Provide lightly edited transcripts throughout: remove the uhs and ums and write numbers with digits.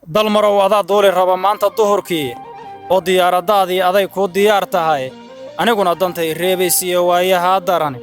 dal marow adaa duuli raba maanta duhurkii oo diyaaradaadii aday ku diyaar tahay aniguna dantay reebaysiyo waayaha daran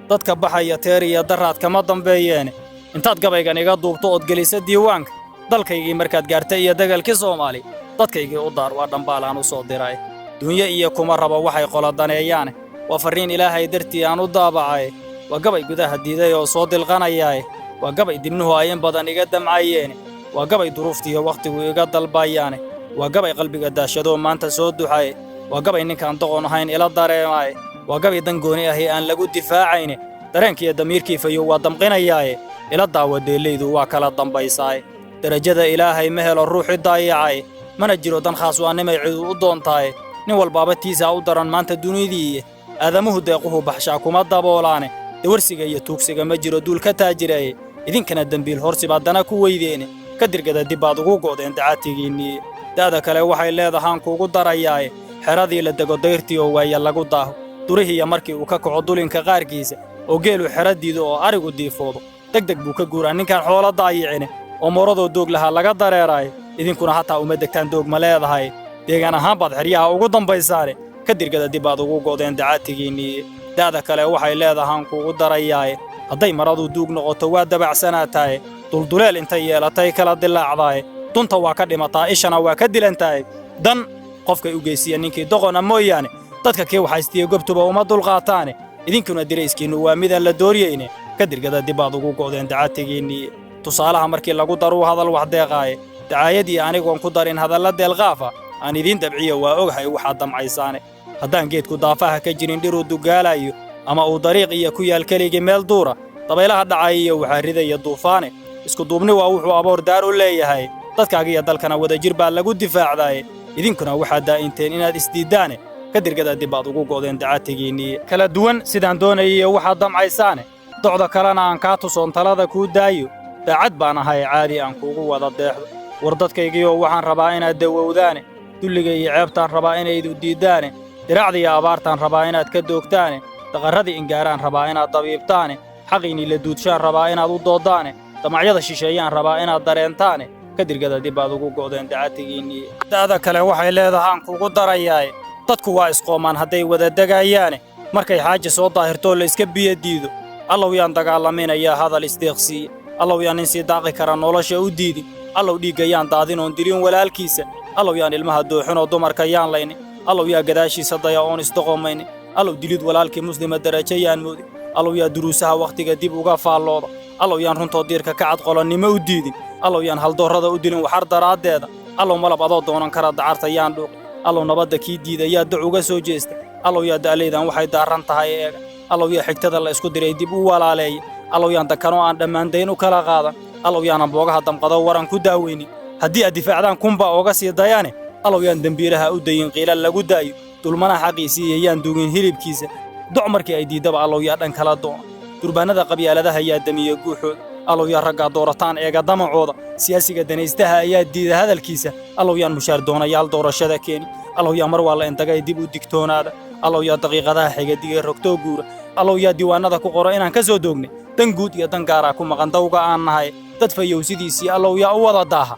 dadka baxaya teer iyo daraad kama dambeeyeen intaad gabaygan iga duubto ood gelisa diiwaanka dalkaygii markaad gaartay iyo dagalkii Soomaali dadkaygii u daar waa dhambaalaan u soo diray dunya iyo kuma raba waxay qoladaneeyaan waa fariin Ilaahay dartii aan u daabacay waa gabay gudaha diiday oo soo dilqanayay waa gabay dibnuhu ayeen badan iga damcayeen waa gabay duruuftii waqtigu iga dalbayaan waa gabay qalbiga daashado maanta soo duxay waa gabay ninkaan doqon ahayn ila dareemay waa gabay dangooni ah aan lagu difaacayn dareenkii damiirkii fayo waa damqinayay ila daawadeelaydu waa kala dambaysay darajada Ilaahay ma helo ruuxi daayacay mana jiro dan khaas waa nimay cid u doontaay nin walbaaba tiisa u daran maanta dunidii aadamuhu deequhu baxshaa kuma daboolaane dawarsiga iyo tuugsiga ma jiro duul ka taajiray idinkana dambiil horsi baadana ku weydeen ka dirgada dib baad ugu go'deen dacaatigiinii daada kale waxay leedahaan kuugu darayaay xeradii la dego dayrtii oo waaya lagu daaho durihiya markii uu ka kaco dulinka qaarkiisa oo geelu xeradiidu oo arigu diifoodo degdeg buu ka guuraa ninkan xoolo daayicine oo moradoo doog lahaa laga dareeray idinkuna hataa uma degtaan doog ma leedahay deegaan ahaan baad xeryaha ugu dambaysaane ka dirgada dib baad ugu go'deen dacaatigiinii daada kale waxay leedahaan kuugu darayaay hadday maradu duug noqoto waa dabacsanaataay dulduleel intay yeelatay kala dilaacdaay dunta waa ka dhimataa ishana waa ka dilantaay dan qofkay u geysiya ninkii doqona mooyaane dadka kii waxaystiyo gobtuba uma dulqaataane idinkuna dirayskiinnu waa midaan la dooriyeyne ka dirgada dib baad ugu go'deen dacaatigiinnii tusaalaha markii lagu daruu hadal wax deeqaaye dacaayadii anigoon ku darin hadalla deelqaafa aan idiin dabciyo waa ogahay waxaad damcaysaane haddaan geedku daafaha ka jirin dhiruu dugaalayo ama uu dariiq iyo ku yaal keligii meel duura dabaylaha dhacay iyo waxaa ridaya duufaane isku duubni waa wuxuu aboor daar u leeyahay dadkaagiyo dalkana wadajir baa lagu difaacdaay idinkuna waxaad daa'inteen inaad isdiiddaane ka dirgada dib baad ugu go'deen dacaatigiinnii kala duwan sidaan doonayay waxaad damcaysaane docda kalena aan kaa tusoon talada kuu daayo daacad baan ahay caadi aan kuugu wada deexdo war dadkaygiioo waxaan rabaa inaad dawowdaane dulliga iyo ceebtaan rabaa inaydu diiddaane diraacdiiyo abaartaan rabaa inaad ka doogtaane daqarradii ingaaraan rabaa inaad dabiibtaane xaqiinnii la duudshaan rabaa inaad u dooddaane damacyada shisheeyaan rabaa inaad dareentaane ka dirgada dib baad ugu go'deen dacaatigiinnii daada kale waxay leedahaan kuugu darayaay dadku waa isqoomaan hadday wada degayaane markay xaaja soo daahirtoo la iska biyo diido allow yaan dagaalaminayaa hadal isdeeqsiiye allow yaan nin sii daaqi kara nolosha u diidin allow dhiigga yaan daadin oon dilin walaalkiisa allow yaan ilmaha dooxinoo dumarka yaan laynin allow yaa gadaashiisa daya oon isdoqomaynin allow dilid walaalkii muslima darajo yaan moodin allow yaa duruusaha wakhtiga dib uga faallooda allow yaan runtoo diirka ka cadqolonnimo u diidin allow yaan haldoorrada u dilin waxar daraaddeeda allow malab adoo doonan kara dacarta yaan dhuuqin allow nabadda kii diida yaa dac uga soo jeesta allow yaa da'laydan waxay daarran tahay eega allow yaa xigtada la isku diray dib u walaaleeya allow yaan dakanoo aan dhammaandayn u kala qaadan allow yaanan boogaha damqado waran ku daaweynin haddii aad difaacdaan kunba ooga sii dayaane allow yaan dembiilaha u dayin qiila lagu daayo dulmana xaqiisiiya yaan duugin hilibkiisa doc markii ay diiddaba allow yaa dhan kala doona durbaannada qabyaaladaha yaa damiya guuxooda allow yaa raggaa doorataan eega damacooda siyaasiga danaystaha ayaa diida hadalkiisa allow yaan mushaar doonayaal doorashada keeni allow yaa mar waa la indagay dib u digtoonaada allow yaa daqiiqadaha xiga diga rogtoo guura allow yaa diiwaannada ku qoro inaan ka soo doognay dan guud iyo dan gaaraa ku maqan dawga aan nahay dad fayowsidiisii allow yaa u wada daaha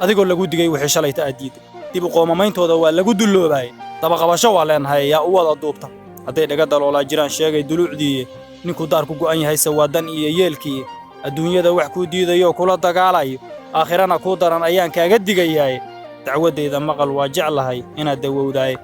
adigoo lagu digay wixii shalayta aad diiday dib u qoomameyntooda waa lagu dulloobaayay dabaqabasho waa leenahay yaa u wada duubta hadday dhaga daloolaa jiraan sheegay duluucdiiye ninku daar ku go'an yahayse waa dan iyo yeelkiiye adduunyada wax kuu diidayoo kula dagaalayo aakhirana kuu daran ayaan kaaga digayaaye dacwaddayda maqal waa jeclahay inaad dawowdaaye